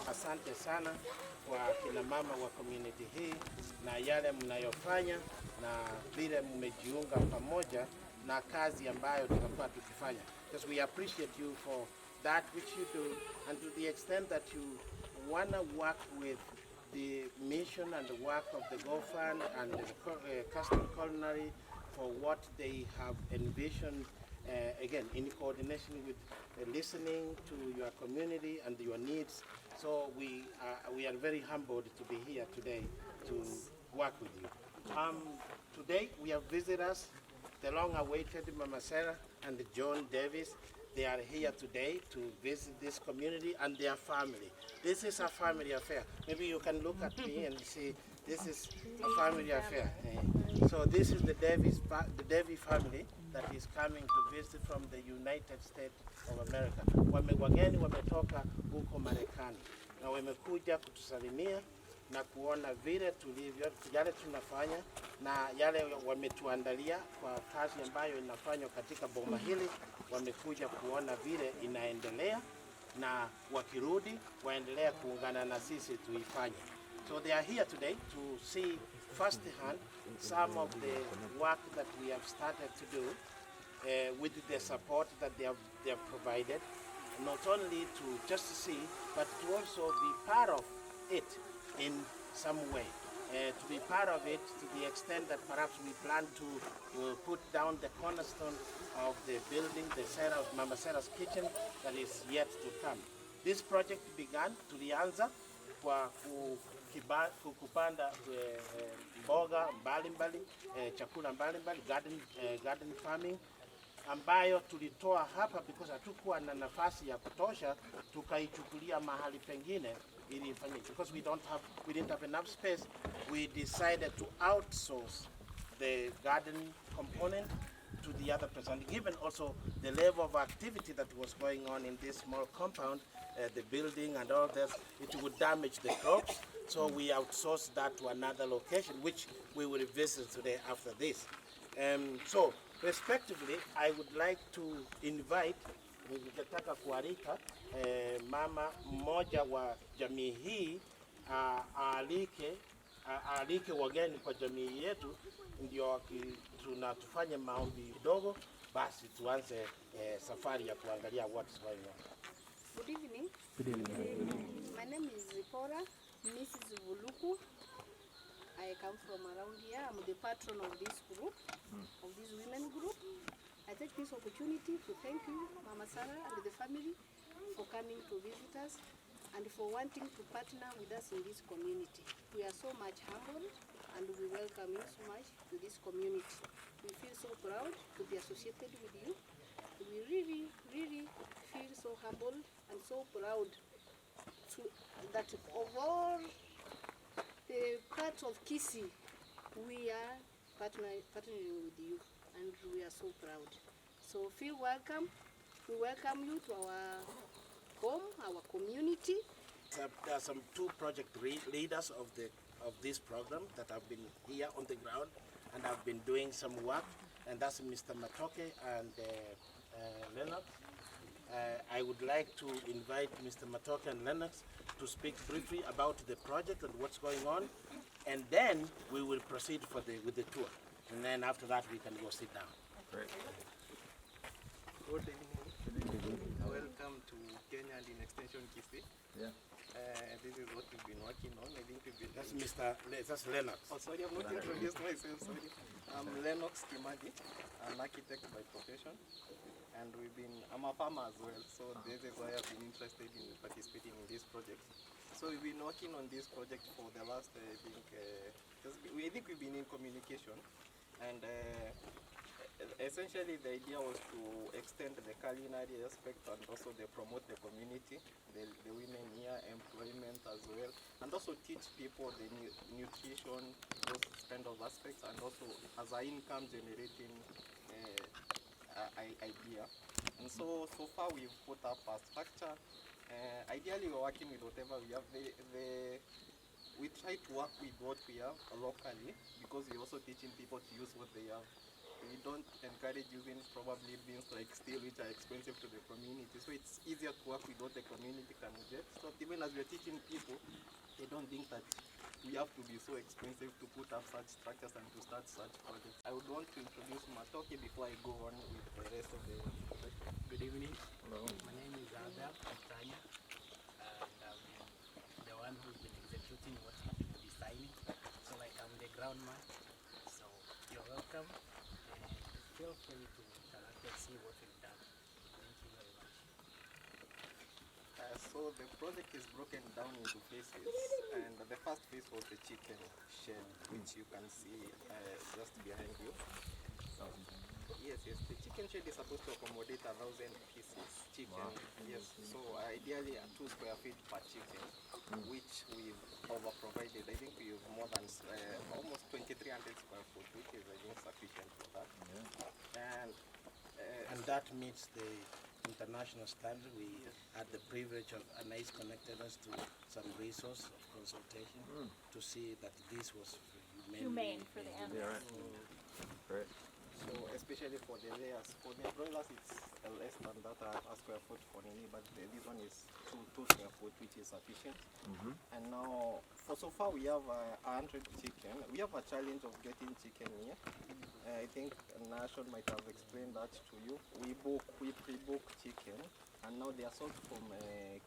Asante sana kwa kina mama wa community hii na yale mnayofanya na vile mmejiunga pamoja na kazi ambayo tunakuwa tukifanya. Because we appreciate you for that which you do, and to the extent that you want to work with the mission and the work of the GoFund and the Custom Culinary for what they have envisioned, again, in coordination with listening to your community and your needs. So we are very humbled to be here today to work with you. Today we have visitors, the long-awaited Mama Sarah and John Davis. They are here today to visit this community and their family. This is a family affair. Maybe you can look at me and see this is a family affair. So this is the Davie family that is coming to visit from the United States of America. Wageni wametoka huko Marekani na wamekuja kutusalimia na kuona vile tulivyo, yale tunafanya na yale wametuandalia kwa kazi ambayo inafanywa katika boma hili. Wamekuja kuona vile inaendelea na wakirudi waendelea kuungana na sisi tuifanye. So they are here today to see firsthand some of the work that we have started to do with the support that they have provided, not only to just see, but to also be part of it in some way. To be part of it to the extent that perhaps we plan to put down the cornerstone of the building, the Mama Sarah's kitchen that is yet to come. This project began, tulianza kwa kupanda mboga mbalimbali, chakula mbalimbali, garden farming, ambayo tulitoa hapa because hatukuwa na nafasi ya kutosha, tukaichukulia mahali pengine ili ifanye. Because we didn't have enough space, we decided to outsource the garden component to the other person. Given also the level of activity that was going on in this small compound, the building and all this, it would damage the crops. So we outsourced that to another location, which we will visit today after this. So, respectively, I would like to invite, ningetaka kualika mama mmoja wa jamii hii aalike wageni kwa jamii yetu, ndio tunatufanye maombi kidogo, basi tuanze safari ya kuangalia what's going on. Good evening. Good evening. My name is Zipora, Mrs. Vuluku. I come from around here. I'm the patron of this group, of this women group. I take this opportunity to thank you, Mama Sarah and the family, for coming to visit us and for wanting to partner with us in this community. We are so much humbled and we welcome you so much to this community. We feel so proud to be associated with you. We really, really feel so humbled and so proud that of all the parts of Kisii, we are partnering with you, and we are so proud. So feel welcome. We welcome you to our home, our community. There are some two project leaders of this program that have been here on the ground and have been doing some work, and that's Mr. Matoke and Lennox. I would like to invite Mr. Matoke and Lennox to speak briefly about the project and what's going on, and then we will proceed with the tour. And then after that, we can go sit down. Great. Good evening. Welcome to Kenya and in Extension Kisii. Yeah. This is what we've been working on. I think we've been. That's Lennox. Oh, sorry, I've not introduced myself. Sorry. I'm Lennox Kimadi, an architect by profession. And I'm a farmer as well, so this is why I've been interested in participating in this project. So we've been working on this project for the last, I think we've been in communication, and essentially the idea was to extend the culinary aspect and also promote the community, the women here, employment as well, and also teach people the nutrition those kind of aspects, and also as an income generating idea. And so far we've put up a structure. Ideally we're working with whatever we have. We try to work with what we have locally, because we're also teaching people to use what they have. We don't encourage using probably beans like steel, which are expensive to the community. So it's easier to work with what the community can get. So even as we're teaching people, they don't think that we have to be so expensive to put up such structures and to start such projects. I would want to introduce Matoke before I go on with the rest of the project. Good evening. Hello. My name is Abel Tanya, and I'm the one who's been executing what we've been designing. So like I'm the ground man. So you're welcome, and feel free to interact and see what we've done. Thank you very much. So the project is broken down into phases, and the first phase was the chicken shed, which you can see just behind you. Yes, the chicken shed is supposed to accommodate 1,000 pieces chicken. Wow. Yes, so ideally 2 square feet per chicken, which we've over provided. I think we have more than almost 2,300 square foot, which is I think sufficient for that. Yeah. And that meets the international standard. We had the privilege of Anais connected us to some resource of consultation to see that this was humane for the animals. Great. So especially for the layers, for the broilers it's less than that, a square foot for Nini, but this one is 2 square foot, which is sufficient. And now, so far we have 100 chicken. We have a challenge of getting chicken here. I think Nation might have explained that to you. We pre-book chicken, and now they are sourced from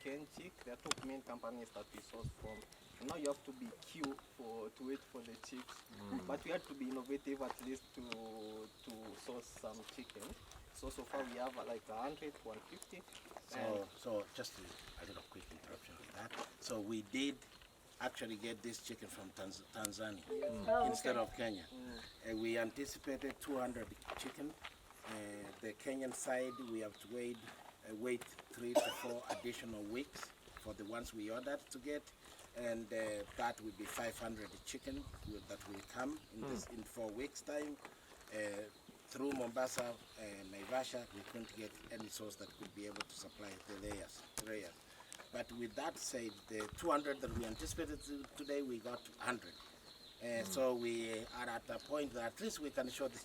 Ken Chick. There are 2 main companies that we source from. And now you have to be queue to wait for the chicks. But we had to be innovative at least to source some chicken. So far we have like 100, 150. So just a little quick interruption on that. So we did actually get this chicken from Tanzania instead of Kenya. We anticipated 200 chicken. The Kenyan side, we have to wait 3 to 4 additional weeks for the ones we ordered to get. And that will be 500 chicken that will come in 4 weeks' time. Through Mombasa and Naivasha, we couldn't get any source that could be able to supply the layers. But with that said, the 200 that we anticipated today, we got 100. So we are at a point that at least we can show the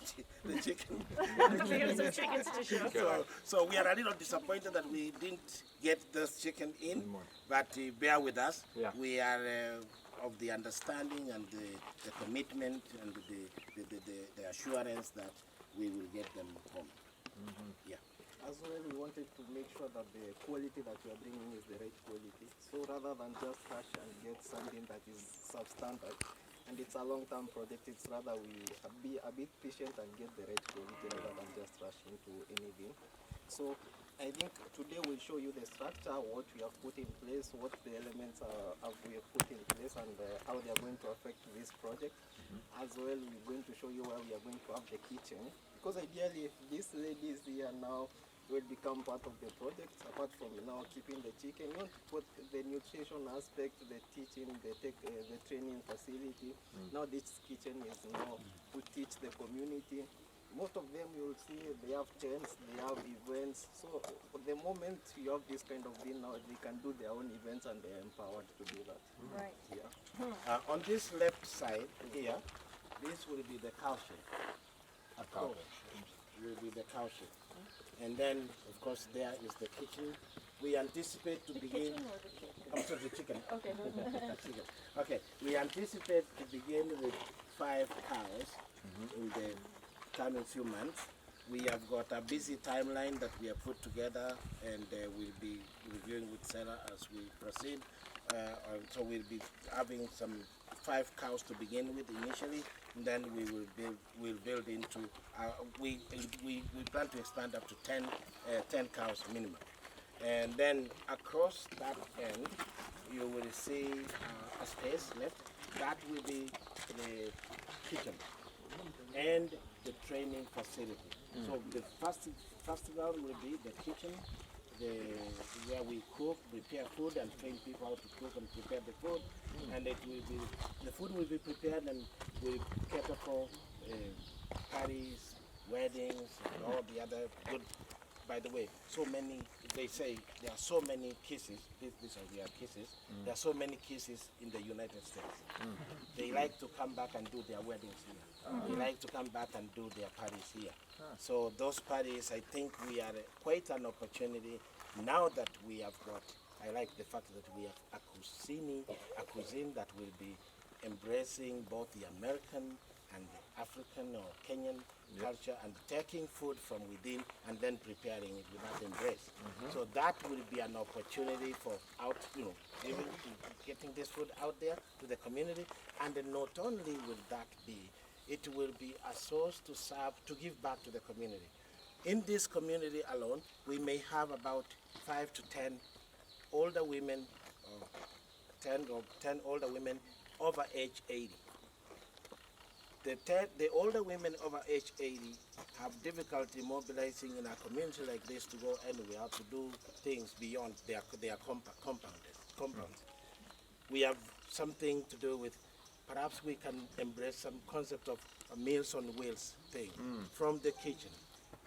chicken. We have some chickens to show. So we are a little disappointed that we didn't get this chicken in, but bear with us. Yeah. We are of the understanding and the commitment and the assurance that we will get them home. Yeah. As well, we wanted to make sure that the quality that we are bringing is the right quality. So rather than just rush and get something that is substandard, and it's a long-term project, it's rather we be a bit patient and get the right quality rather than just rush into anything. So I think today we'll show you the structure, what we have put in place, what the elements we have put in place, and how they are going to affect this project. As well, we're going to show you where we are going to have the kitchen, because ideally these ladies here now will become part of the project. Apart from now keeping the chicken, you want to put the nutrition aspect, the teaching, the training facility. Now this kitchen is now to teach the community. Most of them you will see they have tents, they have events. So the moment you have this kind of thing now, they can do their own events and they're empowered to do that. Right. Yeah. On this left side here, this will be the cow shed. Will be the cow shed. And then, of course, there is the kitchen. We anticipate to begin. Kitchen or the chicken? I'm sorry, the chicken. Okay. Chicken. Okay, we anticipate to begin with 5 cows in the coming few months. We have got a busy timeline that we have put together, and we'll be reviewing with Sarah as we proceed. So we'll be having some 5 cows to begin with initially, and then we will build into. We plan to expand up to 10 cows minimum, and then across that end you will see a space left. That will be the kitchen and the training facility. So the first ground will be the kitchen, where we cook, prepare food, and train people how to cook and prepare the food. And the food will be prepared and will cater for parties, weddings, and all the other good. By the way, so many, they say there are so many Kisis, these are their Kisis, there are so many Kisis in the United States. They like to come back and do their weddings here. They like to come back and do their parties here. So those parties, I think we are quite an opportunity now that we have got, I like the fact that we have a cuisine that will be embracing both the American and the African or Kenyan culture and taking food from within and then preparing it with that embrace. So that will be an opportunity for getting this food out there to the community. And then not only will that be, it will be a source to serve, to give back to the community. In this community alone, we may have about 5 to 10 older women, or 10 older women over age 80. The older women over age 80 have difficulty mobilizing in a community like this to go anywhere, to do things beyond their compounds. We have something to do with, perhaps we can embrace some concept of a meals on wheels thing from the kitchen.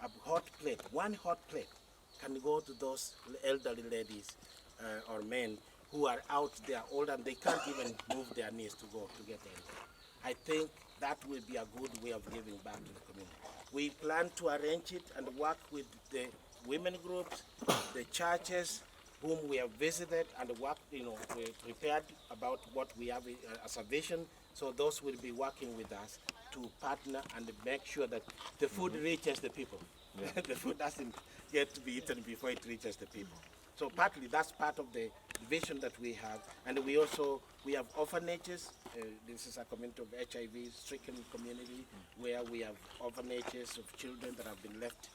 A hot plate, one hot plate can go to those elderly ladies or men who are out there older and they can't even move their knees to go to get anything. I think that will be a good way of giving back to the community. We plan to arrange it and work with the women groups, the churches whom we have visited and work, we're prepared about what we have as a vision. So those will be working with us to partner and make sure that the food reaches the people. The food doesn't get to be eaten before it reaches the people. So partly that's part of the vision that we have. And we have orphanages. This is a community of HIV-stricken community where we have orphanages of children that have been left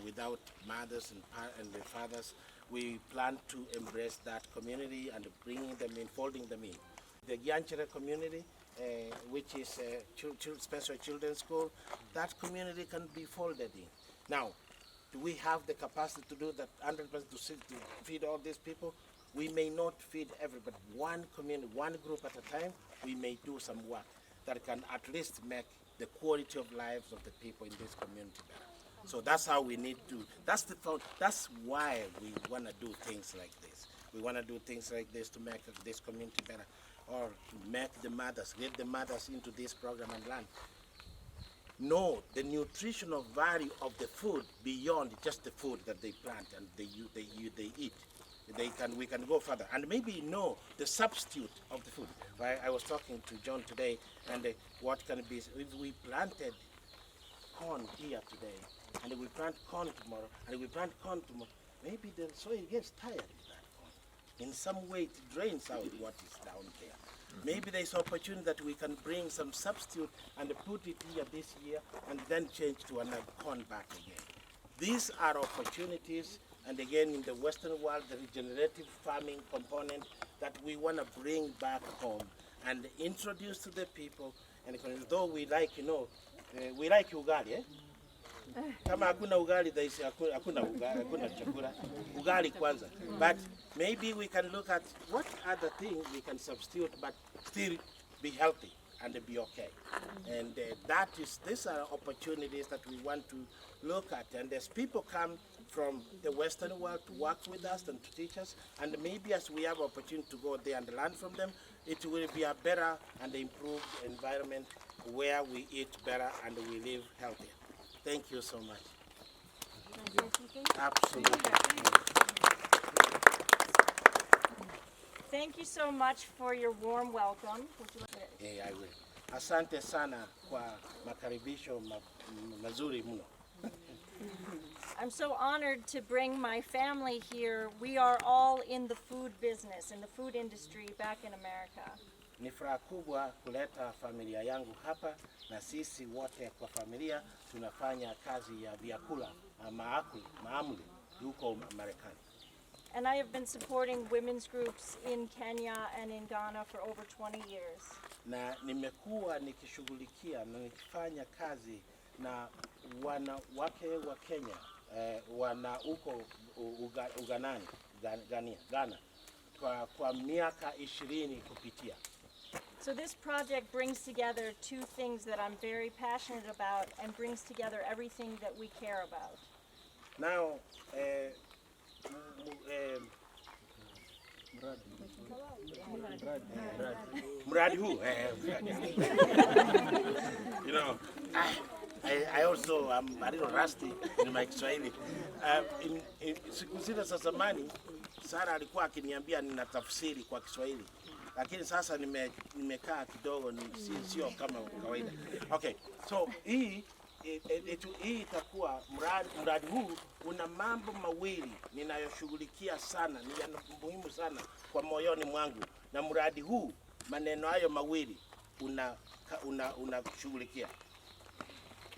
without mothers and their fathers. We plan to embrace that community and bringing them in, folding them in. The Gianchere community, which is a special children's school, that community can be folded in. Now, do we have the capacity to do that 100% to feed all these people? We may not feed everybody. One community, one group at a time, we may do some work that can at least make the quality of lives of the people in this community better. So that's how we need to, that's why we want to do things like this. We want to do things like this to make this community better, or to make the mothers, get the mothers into this program and learn. Know the nutritional value of the food beyond just the food that they plant and they eat. We can go further and maybe know the substitute of the food. I was talking to John today, and what can be, if we planted corn here today, and we plant corn tomorrow, and we plant corn tomorrow, maybe the soil gets tired of that corn. In some way it drains out what is down there. Maybe there's opportunity that we can bring some substitute and put it here this year and then change to another corn back again. These are opportunities, and again in the Western world, the regenerative farming component that we want to bring back home and introduce to the people. And though we like, we like ugali, eh? Kama hakuna ugali, hakuna chakula. Ugali kwanza. But maybe we can look at what other things we can substitute, but still be healthy and be okay. And these are opportunities that we want to look at. And as people come from the Western world to work with us and to teach us, and maybe as we have opportunity to go there and learn from them, it will be a better and improved environment where we eat better and we live healthier. Thank you so much. Absolutely. Thank you so much for your warm welcome. Would you like to... Yeah, I will. Asante sana kwa makaribisho mazuri mno. I'm so honored to bring my family here. We are all in the food business, in the food industry back in America. Ni furaha kubwa kuleta familia yangu hapa, na sisi wote kwa familia tunafanya kazi ya vyakula maamuli huko Marekani. And I have been supporting women's groups in Kenya and in Ghana for over 20 years. Na nimekuwa nikishughulikia na nikifanya kazi na wanawake wa Kenya wana huko Ghana kwa miaka 20 kupitia. So this project brings together two things that I'm very passionate about and brings together everything that we care about. Now, mradi huu, you know, I also am a little rusty in my Kiswahili. Siku zile za zamani Sara alikuwa akiniambia nina tafsiri kwa Kiswahili, lakini sasa nimekaa kidogo, sio kama kawaida. Okay, so hii itakuwa mradi huu una mambo mawili ninayoshughulikia sana, ni muhimu sana kwa moyoni mwangu, na mradi huu maneno hayo mawili unashughulikia.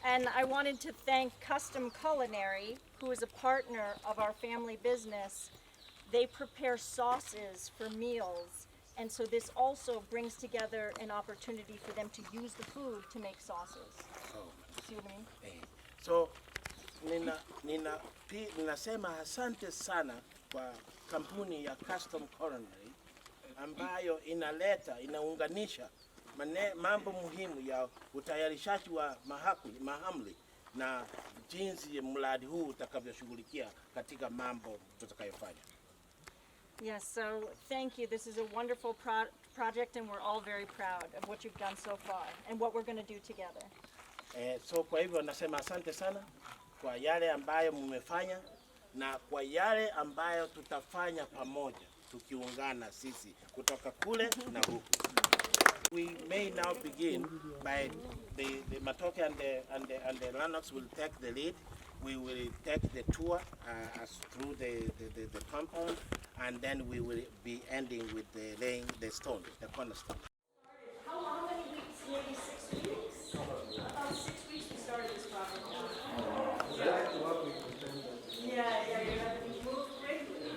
And I wanted to thank Custom Culinary, who is a partner of our family business. They prepare sauces for meals, and so this also brings together an opportunity for them to use the food to make sauces. See what I mean? So ninasema asante sana kwa kampuni ya Custom Culinary ambayo inaunganisha mambo muhimu ya utayarishaji wa mahamri na jinsi mradi huu utakavyoshughulikia katika mambo tutakayofanya. Yes, so thank you. This is a wonderful project, and we're all very proud of what you've done so far and what we're going to do together. So kwa hivyo nasema asante sana kwa yale ambayo mmefanya na kwa yale ambayo tutafanya pamoja tukiungana sisi kutoka kule na huku. We may now begin by the Matoke and the Lennox will take the lead. We will take the tour through the compound, and then we will be ending with laying the stone, the cornerstone. How many weeks? Maybe 6 weeks? About 6 weeks we started this project. Yeah, you have to move quickly.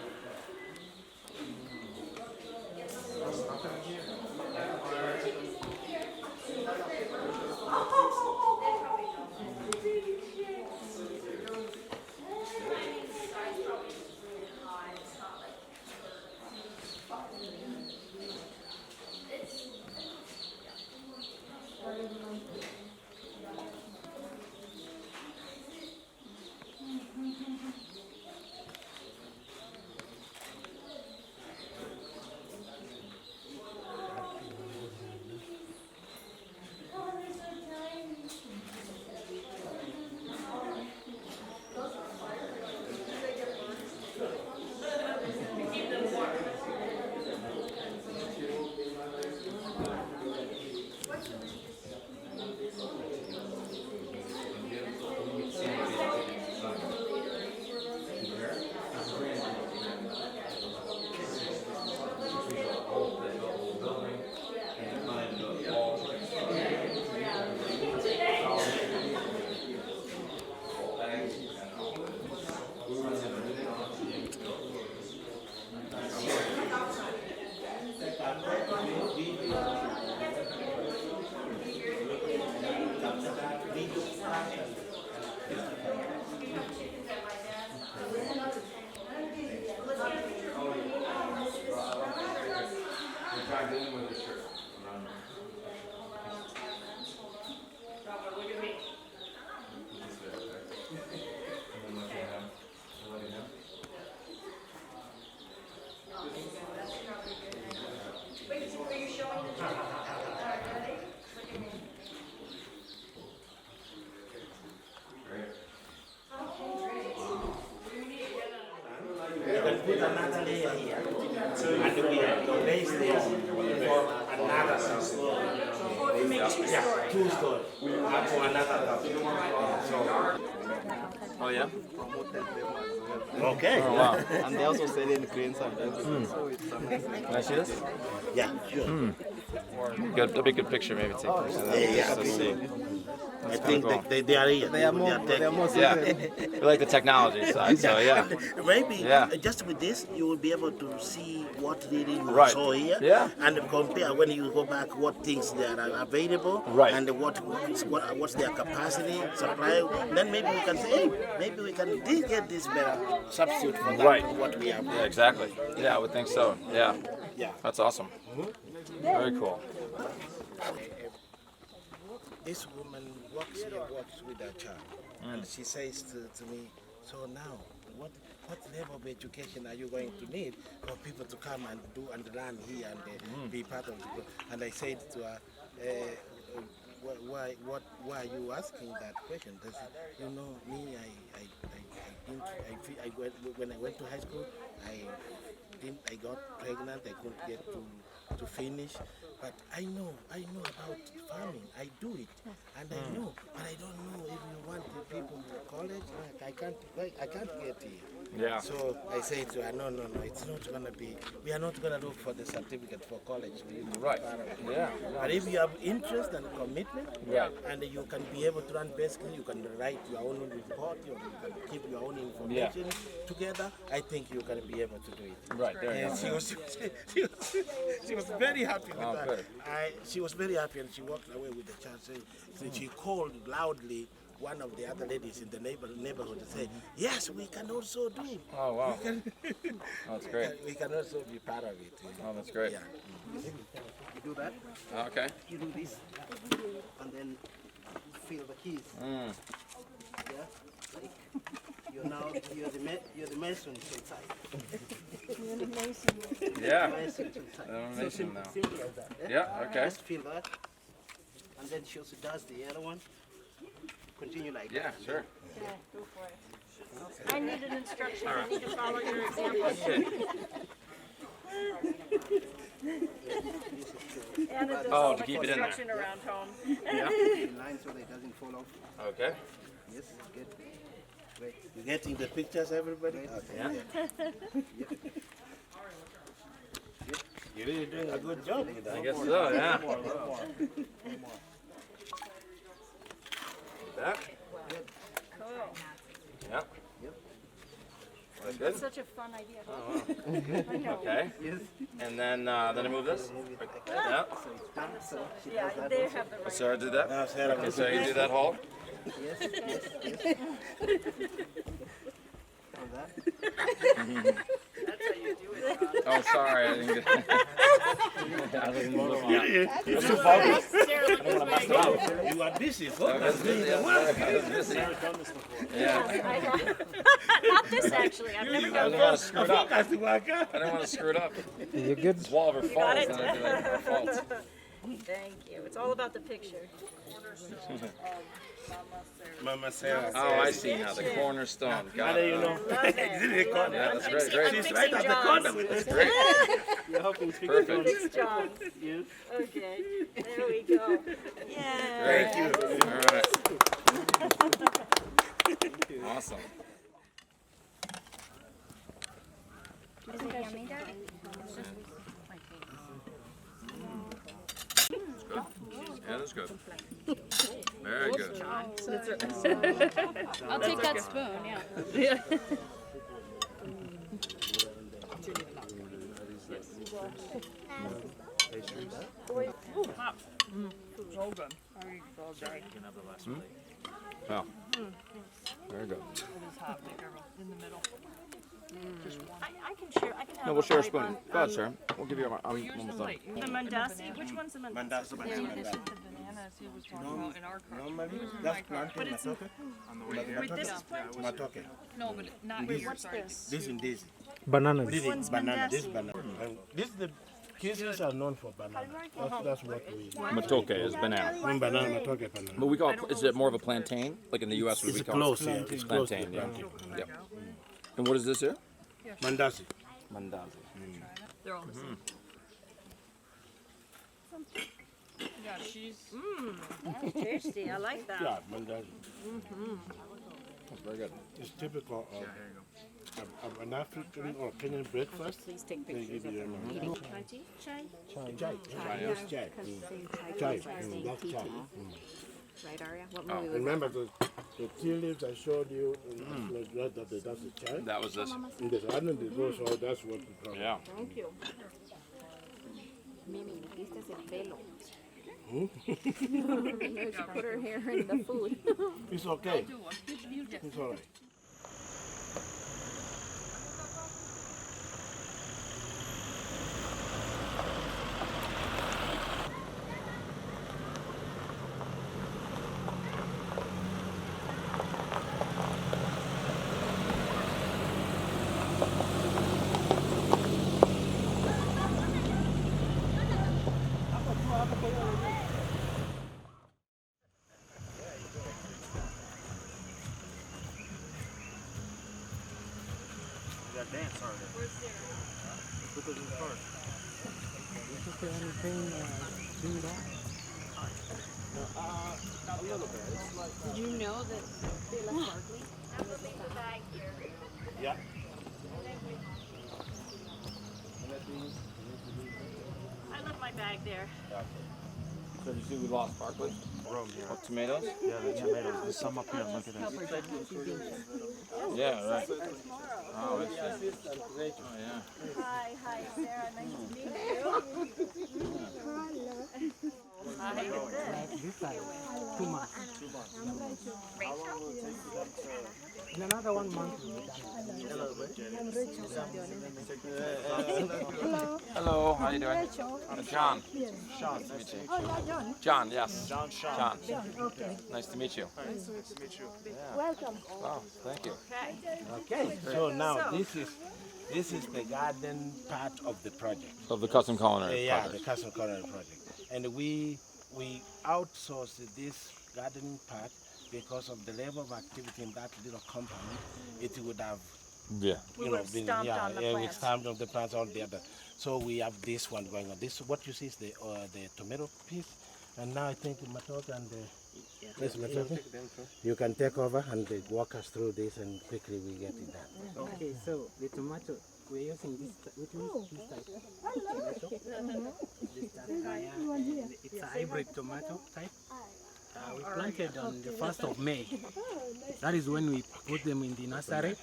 Put another layer here, and we raise this for another story. Yeah, 2 stories. And for another cup. Oh yeah? Promoted them as well. Okay. Oh, wow. And they also sell in grains and everything, so it's amazing. Can I see this? Yeah, sure. Got a big good picture, maybe take pictures of that. Yeah, Let's see. I think cool. they are here. They are more Yeah, we like the technology side, so yeah. Maybe Yeah. just with this, you will be able to see what really you Right. saw here, Yeah. and compare when you go back what things that are available, Right. and what's their capacity, supply. Then maybe we can say, hey, maybe we can get this better substitute for that, Right. what we have. Yeah, exactly. Yeah, I would think so. Yeah, Yeah. that's awesome. Very cool. This woman works with her child, and she says to me, so now, what level of education are you going to need for people to come and do and learn here and be part of the group? And I said to her, why are you asking that question? They said, you know, me, when I went to high school, I got pregnant. I couldn't get to finish, but I know about farming. I do it, and I know, but I don't know if you want the people to college. I can't get here. Yeah. So I say to her, no, it's not gonna be. We are not gonna look for the certificate for college. We will be Right. part of it. Yeah. But if you have interest and commitment, Right. and you can be able to run, basically, you can write your own report, or you can keep your own information together. I think you can be able to do it. Right. There you And go. she was very happy with Oh, that. good. She was very happy, and she walked away with the child. So she called loudly one of the other ladies in the neighborhood to say, yes, we can also do. Oh wow. We can, Oh, that's great. we can also be part of it. Oh, that's great. Yeah. You do that, Okay. you do this, and then feel the keys. Mm. Yeah, like you're the mason inside. Yeah. Mason inside. Animation now. Simple as that. Yeah. Okay. Just feel that, and then she also does the other one. Continue like Yeah. that. Sure. I need an instruction. I need to follow your example. Anna does all to the keep it in there. construction around home. Yeah. In line so that it doesn't fall off. Okay. Yes, good. Great. You getting the pictures, everybody? Okay. Yeah. You're really doing a good job with that. I guess so. Yeah. That. Cool. Yeah. That's good. That's such a fun idea. Oh, wow. I know. Okay. And then I move this. Yeah. Yeah, they have the right. Sarah did that. Now, Sarah, Okay, so you do that hole. Yes, yes, yes. Like that. That's how you do it. Oh, sorry. I didn't get. I wasn't looking at it. you're so focused. Sarah, look this way. You are busy. I Focus. was busy. I was busy. Yeah. Not this actually. I've never I done didn't want to screw it up. Focus to work out. I didn't want to screw it up. You're good. It's Walver falls. got it? And I'd be like, our fault. Thank you. It's all about the picture. Mama Sarah. Oh, I see now. The cornerstone. How Got do it. you know? Love it. Yeah, that's great. Great. She's right at the corner with us. Great. You're helping speak Perfect. Thanks, John. you. Okay. There we go. Yeah. Thank you. All right. Awesome. Yeah, that's good. Very good. I'll take that spoon, yeah. Wow. Very good. I can share. I can have No, we'll share a bite spoon. on- Go ahead, sir. We'll give you our. I'm almost done. The mandasi. Which one's the mandasi? Mandasa, mandasa. Normally, that's planting matoke. Wait, this is planted? Matoke. No, but not here, What's sorry. this? This and this. Bananas. This one's is banana. This mandasi. banana. This the Kisiis are known for banana. That's what we. Matoke is banana. Banana matoke banana. But we call it, is it more of a plantain? Like in the U.S., what we It's call close, it? yeah. It's close to Plantain, yeah. plantain. Yep. And what is this here? Mandasi. Mandazi. They're all the same. Yeah, she's. That's tasty. I like that. Yeah, mandasi. That's very good. It's typical of an African or Kenyan breakfast. Please take They pictures give of you them a eating. chai. Yes, chai. That's chai. Chai. That's chai. right, Arya? What Oh. movie was Remember the tea leaves I showed you? That's the chai. That was this. In this island, it goes, so that's what we call Yeah. Thank you. that? Mimi, este es el pelo. She put her hair in the food. It's okay. It's all right. Did you know that they left Barkley? Yeah. I left my bag there. So did you see we lost Barkley? What, tomatoes? Yeah, the tomatoes. There's some up here. Look at this. Yeah, right. Oh, it's oh yeah. Hi, Sarah. Nice to meet you. Hi. This side, 2 months. In another 1 month. Hello, how you doing? John. Sean. Nice to meet you. John. John, yes. John. John. Okay. Nice to meet you. Nice to meet you. Welcome. Oh, thank you. Okay. So now this is the garden part of the project. Of the Custom Culinary Yeah, project. the Custom Culinary project. And we outsource this gardening part because of the level of activity in that little compound. It would have Yeah. We would have stomped on the we plants. stamped on the plants all the other. So we have this one going on. This what you see is the tomato piece, and now I think Matoka and yes, Matoka, you can take over and walk us through this, and quickly we get it done. Okay, so the tomato, we're using this type. This type. Tomato. This type, and it's a hybrid tomato type. We planted on the 1st of May. That is when we put them in the nursery,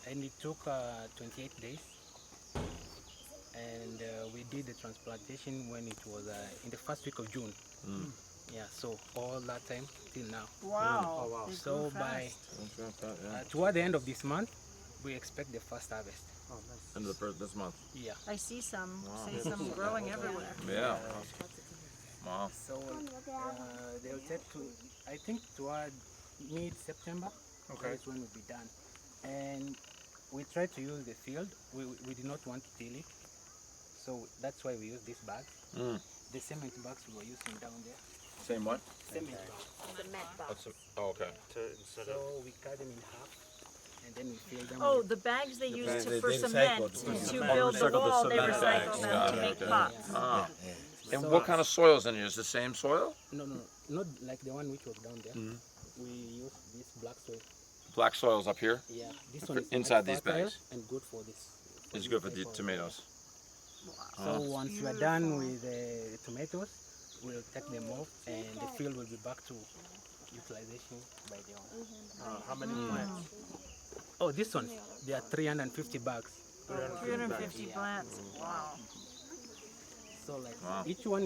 and it took 28 days. And we did the transplantation when it was in the first week of June. Yeah, so all that time till now. Wow. Oh, wow. They So grew by fast. toward the end of this month, we expect the first harvest. End of this month. Yeah. I see some growing everywhere. Yeah. Wow. So they'll take to, I think toward mid-September, that's when we'll be done. And we try to use the field. We did not want to till it. So that's why we use these bags. The cement bags we were using down there. Same what? Cement bags. Oh, okay. So we cut them in half and then we fill them Oh, with the bags they used bags for they cement recycled. to build the wall, they recycle them to Okay, make okay. pots. Ah. And So- what kind of soil's in here? Is it the same soil? no, not like the one which was down there. We use this black soil. Black soil's up here. Yeah, this one is Inside very these fertile bags? and good for this. It's good for the tomatoes. So once we are done with the tomatoes, we'll take them off and the field will be back to utilization by the owner. How many plants? Oh, this one, there are 350 bags. 350 plants. Wow. So like Wow. each one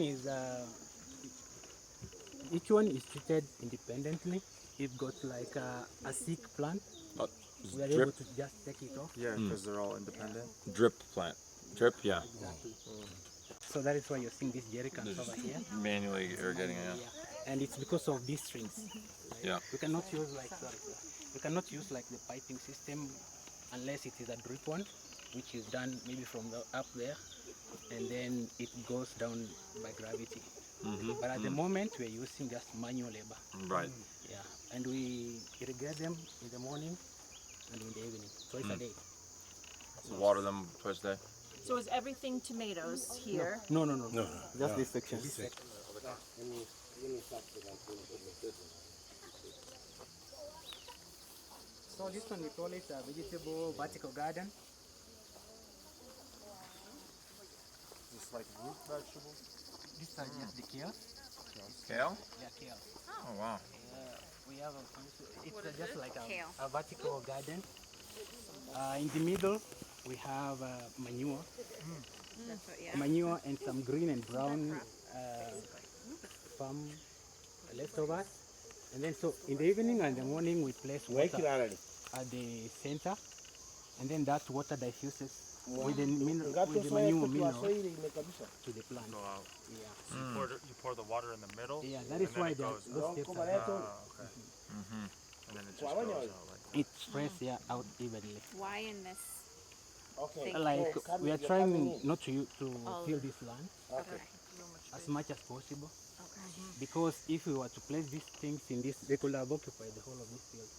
is treated independently. If got like a sick plant, Oh, we are able drip, to just take it off. Yeah, because they're all independent. drip plant. Drip, yeah. So that is why you're seeing these jerry cans over here. Manually irrigating, yeah. Yeah. And it's because of these strings. Yeah. We cannot use like we cannot use like the piping system unless it is a drip one, which is done maybe from up there, and then it goes down by gravity. But at the moment we're using just manual labor. Right. Yeah, and we irrigate them in the morning and in the evening, twice a day. So water them twice a day. So is everything tomatoes here? No, just this section. So this one we call it a vegetable vertical garden. It's like root vegetables. These are just the kales. Kale? Yeah, kale. Oh wow. We have it's just like a vertical garden. In the middle, we have manure. That's what, yeah. Manure and some green and brown farm leftovers. And then so in the evening and the morning we place water at the center, and then that water diffuses with the manure mineral to the plant. Go out. Yeah. So you pour the water in the middle. Yeah, that is why those steps are there. Okay. And then it just goes out like It spreads out evenly. Why in this? Like we are trying not to till this land as much as possible. Because if we were to place these things in this, they could have occupied the whole of this field.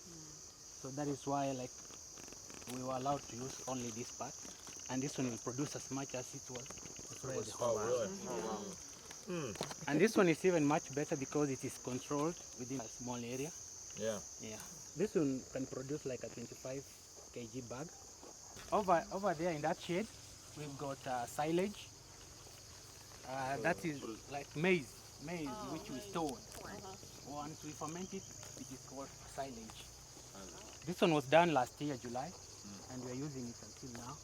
So that is why, like, we were allowed to use only this part, and this one will produce as much as it was spread the whole land. And this one is even much better because it is controlled within a small area. Yeah. Yeah. This one can produce like a 25 kg bag. Over there in that shade, we've got silage. That is like maize which we stored. Once we ferment it, it is called silage. This one was done last year, July, and we are using it until now.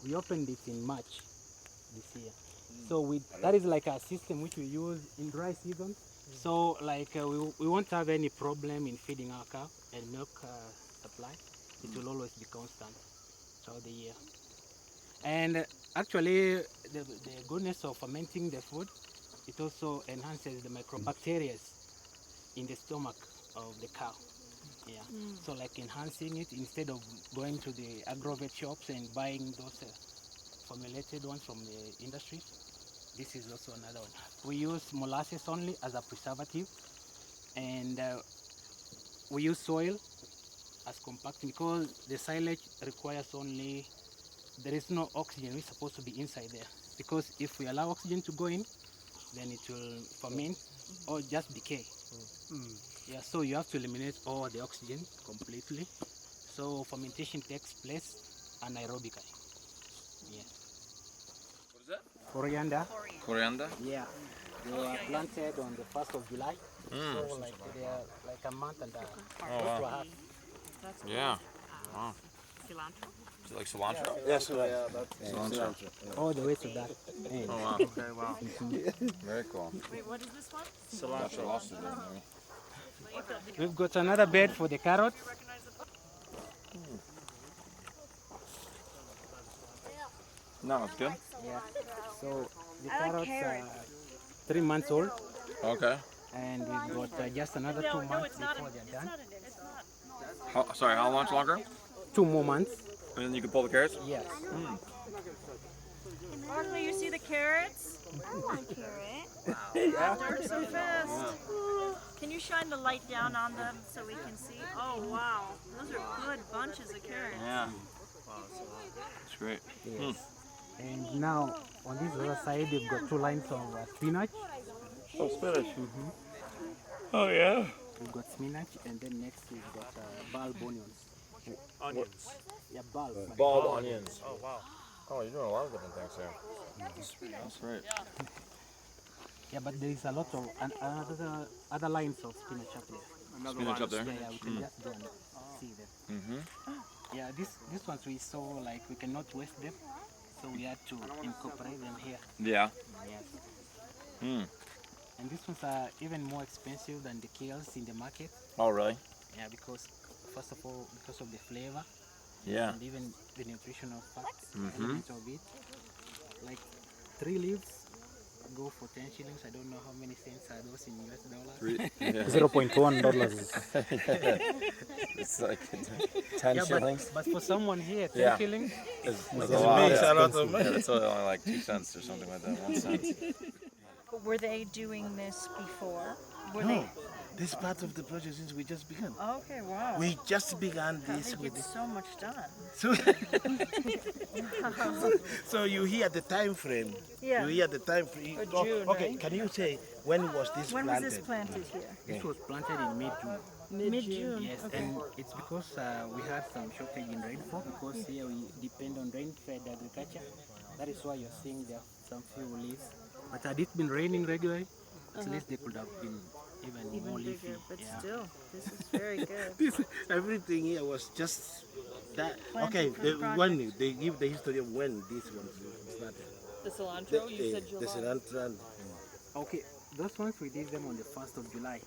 We opened it in March this year. So that is like a system which we use in dry season. So like we won't have any problem in feeding our cow and milk supply. It will always be constant throughout the year. And actually, the goodness of fermenting the food, it also enhances the microbacteria in the stomach of the cow. Yeah. So like enhancing it instead of going to the agrovet shops and buying those formulated ones from the industry. This is also another one. We use molasses only as a preservative, and we use soil as compacting because the silage requires only, there is no oxygen which is supposed to be inside there. Because if we allow oxygen to go in, then it will ferment or just decay. Yeah, so you have to eliminate all the oxygen completely. So fermentation takes place anaerobically. Yeah. What is that? Coriander. Coriander? Yeah. They were planted on the 1st of July. So like they are like a month and a half. Yeah. Wow. Cilantro? Is it like cilantro? Yes, right. Cilantro. All the way to that end. Oh wow. okay, wow. Very cool. Wait, what is this one? Cilantro. We've got another bed for the carrots. No, it's good. Yeah. So the carrots are 3 months old, Okay. and we've got just another 2 months before they're done. Sorry, how much longer? 2 more months. And then you can pull the carrots? Yes. Markley, you see the carrots? I want carrot. They're so fast. Can you shine the light down on them so we can see? Oh wow, those are good bunches of carrots. Yeah. It's great. Yes. And now on this other side, we've got 2 lines of spinach. Oh, spinach. Oh, yeah. We've got spinach, and then next we've got bulb onions. Onions. Yeah, bulb. Bulb onions. Oh, wow. Oh, you're doing a lot of different things here. That's great. Yeah, but there is a lot of other lines of spinach up there. Spinach up there? Yeah, we can just go and see them. Yeah, these ones we saw like we cannot waste them, so we had to incorporate them here. Yeah. Yes. And these ones are even more expensive than the kales in the market. Oh, really? Yeah, because first of all, because of the flavor. Yeah. And even the nutritional element of it. Like 3 leaves go for 10 shillings. I don't know how many cents are those in US dollars. $0.1. It's like 10 shillings. But for someone here, 10 shillings. It's a lot of money. It's only like 2 cents or something like that. 1 cent. Were they doing this before? Were No, this part of the project since we just began. they? Okay, wow. We just began They this with get so much done. So, so you hear the time frame. Yeah. You hear the time frame. For June, okay, right? can you say when was this When was planted? this planted here? This was planted in mid-June. Mid-June. Yes, and it's because we had some shortage in rainfall because here we depend on rain-fed agriculture. That is why you're seeing there are some few leaves. But had it been raining regularly, At least they could have been even more leafy. bigger, but Yeah. still, this is very good. Everything here was just that. Planted Okay, for the project. when they give the history of when this one started. The cilantro, you said The July. cilantro and Okay, those ones we did them on the 1st of July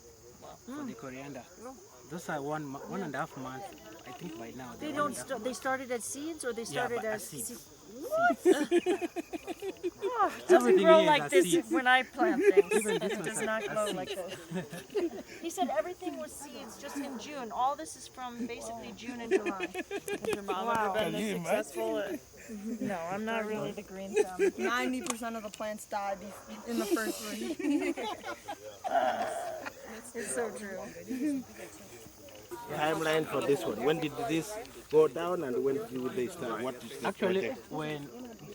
for the coriander. Oh. Those are 1.5 months, I think by now. They they're don't. 1.5 They started as seeds, or they Yeah, started but as as seeds. What? Oh, it doesn't Everything grow here is like as this seeds. when I plant things. Even this It one's does as- not as grow seeds. like this. He said everything was seeds just in June. All this is from basically June and July. Has your mom Wow. ever been this successful? No, I'm not really the green thumb. 90% of the plants died in the first week. It's so true. timeline for this one. When did this go down and when did they start? What is the Actually, project?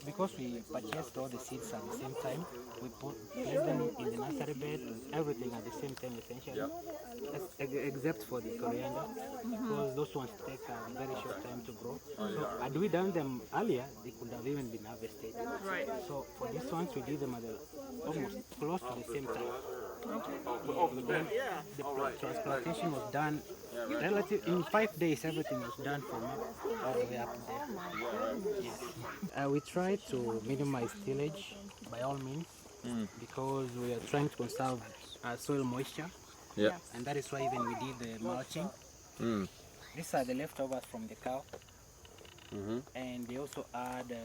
because we purchased all the seeds at the same time, we placed them in the nursery bed, everything at the same time essentially, except for the coriander, because those ones take a very short time to grow. So had we done them earlier, they could have even been harvested. Right. So for these ones, we did them at almost close to the same time. The transplantation was done in 5 days. Everything was done from all the way up there. Yes. We try to minimize tillage by all means because we are trying to conserve soil moisture. Yeah. And that is why even we did the mulching. These are the leftovers from the cow. And they also add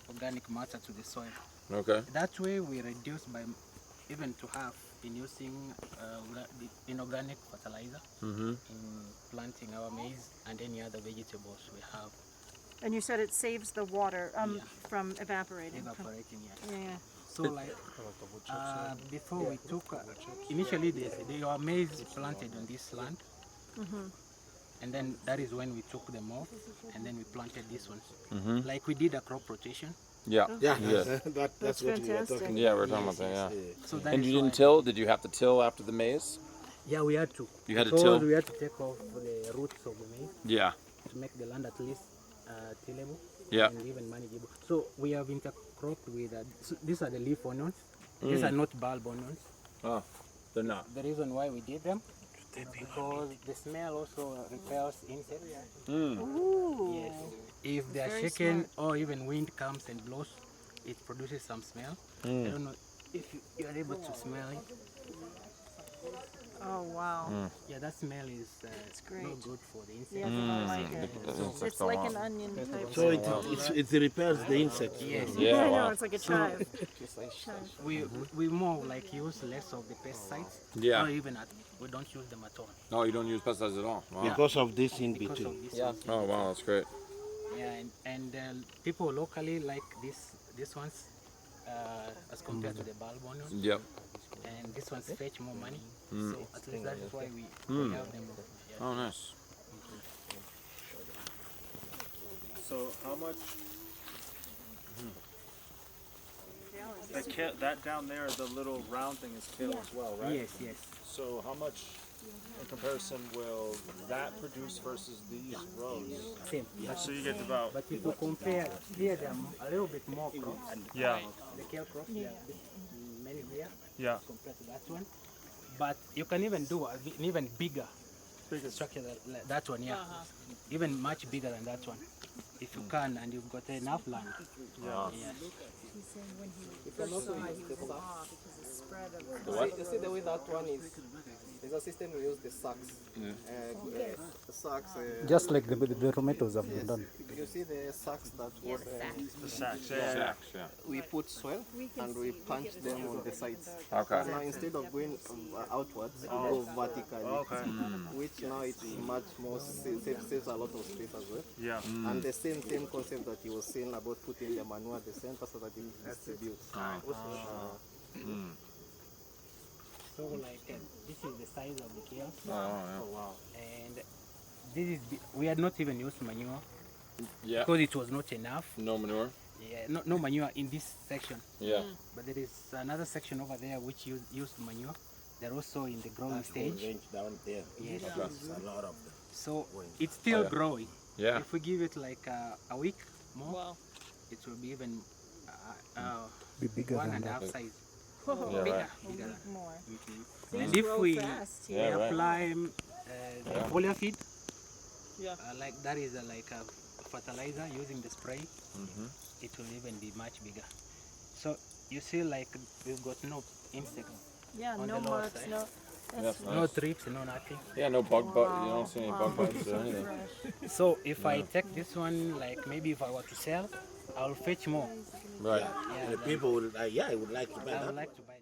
organic matter to the soil. Okay. That way we reduce by even to half in using the inorganic fertilizer in planting our maize and any other vegetables we have. And you said it saves the water from evaporating. Evaporating, yeah. Yeah. So like before we took, initially they were maize planted on this land. And then that is when we took them off and then we planted these ones. Like we did a crop rotation. Yeah. Yeah, Yeah. that's what we were fantastic. Yeah, talking we were talking about that. Yeah. So that And is you didn't why- till? Did you have to till after the maize? Yeah, we had to. You had to Because till? we had to take off the roots of the maize Yeah. to make the land at least tillable Yeah. and even manageable. So we have intercropped with, these are the leaf onions. These are not bulb onions. Oh, they're not. The reason why we did them, because the smell also repels insects. Ooh. Yes. If they are Very shaken or even wind comes and blows, it produces some smell. I don't know if you are able to smell it. Oh wow. Yeah, that smell is great. not good for the insects. Yeah, I don't like it. It's like an onion type. So it repels the insects. Yes. Yeah. I know, Wow. it's like a chive. We more like use less of the pesticides. Yeah. Or even we don't use them at all. No, you don't use pesticides at all. Wow. Because of this in Because between. of this. Yeah. Oh, wow, that's great. Yeah, and people locally like these ones as compared to the bulb onion. Yep. And these ones fetch more money. So at least that is why we have them. Yeah. Oh, nice. So how much? That down there, the little round thing is kale as well, right? Yes, yes. So how much in comparison will that produce versus these rows? Same. So you get about, But if you compare, here they are a little bit more crops. yeah, The kale crops, they are many here yeah. compared to that one. But you can even do an even bigger structure like that one, yeah. Even much bigger than that one. If you can and you've got enough land. Yeah. You can also use the sacks. You see the way that one is? There's a system we use the sacks. The sacks. Just like the tomatoes have been done. You see the sacks that was. The sacks, yeah. Sacks, yeah. We put soil and we punch them on the sides. Okay. Now instead of going outwards, we go vertically. Okay. Which now it's much more saves a lot of space as well. Yeah. And the same concept that he was saying about putting the manure at the center so that it distributes. So like this is the size of the kale. Oh, wow. And this is we had not even used manure Yeah. because it was not enough. No manure? Yeah, no manure in this section. Yeah. But there is another section over there which used manure. They're also in the growing stage. Down there. Yes. A lot of them. So it's still yeah. growing. Yeah. If we give it like a week more, Wow. it will be even Be bigger one than and a that. half size. Yeah, right. bigger. More. And These if grow we fast, Yeah, right. apply the foliar feed, Yeah. like that is like a fertilizer using the spray, Mm-hmm. it will even be much bigger. So you see, like we've got no insect, Yeah, on no the lower marks, side. no. That's no nice. trips, no nothing. Yeah, no bug bite. You don't see any bug bites or anything. So if I take this one, like maybe if I were to sell, I'll fetch more. Right. Yeah, And the people would, would like to buy I that. would like to buy